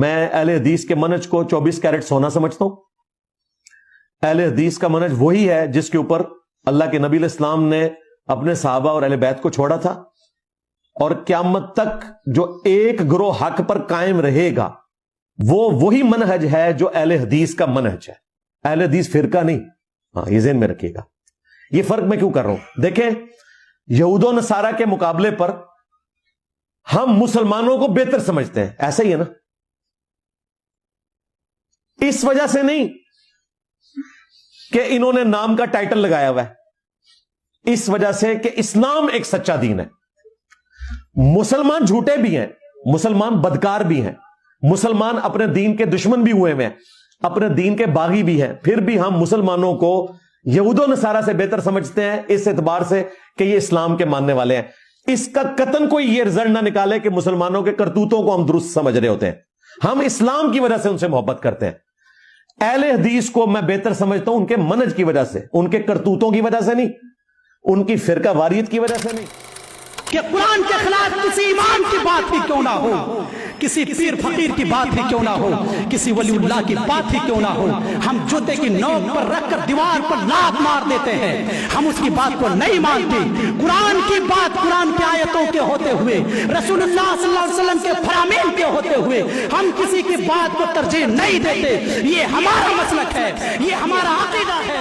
میں اہل حدیث کے منہج کو 24 کیرٹ سونا سمجھتا ہوں. اہل حدیث کا منہج وہی ہے جس کے اوپر اللہ کے نبی علیہ السلام نے اپنے صحابہ اور اہل بیت کو چھوڑا تھا, اور قیامت تک جو ایک گروہ حق پر قائم رہے گا وہ وہی منہج ہے جو اہل حدیث کا منہج ہے. اہل حدیث فرقہ نہیں. ہاں, یہ ذہن میں رکھیے گا. یہ فرق میں کیوں کر رہا ہوں؟ دیکھیں, یہود و نصارہ کے مقابلے پر ہم مسلمانوں کو بہتر سمجھتے ہیں, ایسا ہی ہے نا؟ اس وجہ سے نہیں کہ انہوں نے نام کا ٹائٹل لگایا ہوا ہے, اس وجہ سے کہ اسلام ایک سچا دین ہے. مسلمان جھوٹے بھی ہیں, مسلمان بدکار بھی ہیں, مسلمان اپنے دین کے دشمن بھی ہوئے ہیں, اپنے دین کے باغی بھی ہیں, پھر بھی ہم مسلمانوں کو یہود و نصارہ سے بہتر سمجھتے ہیں اس اعتبار سے کہ یہ اسلام کے ماننے والے ہیں. اس کا قطعاً کوئی یہ رزلٹ نہ نکالے کہ مسلمانوں کے کرتوتوں کو ہم درست سمجھ رہے ہوتے ہیں. ہم اسلام کی وجہ سے ان سے محبت کرتے ہیں. اہل حدیث کو میں بہتر سمجھتا ہوں ان کے منہج کی وجہ سے, ان کے کرتوتوں کی وجہ سے نہیں, ان کی فرقہ واریت کی وجہ سے نہیں. کہ قرآن کے خلاف کسی امام کی بات ہی کیوں نہ ہو, کسی پیر فقیر کی بات ہی کیوں نہ ہو, کسی ولی اللہ کی بات ہی کیوں نہ ہو, ہم جوتے کی نوک پر رکھ کر دیوار پر لات مار دیتے ہیں. ہم اس کی بات کو نہیں مانتے. قرآن کی بات قرآن کی آیتوں کے ہوتے ہوئے, رسول اللہ صلی اللہ علیہ وسلم کے فرامین کے ہوتے ہوئے ہم کسی کی بات کو ترجیح نہیں دیتے. یہ ہمارا مسلک ہے, یہ ہمارا عقیدہ ہے.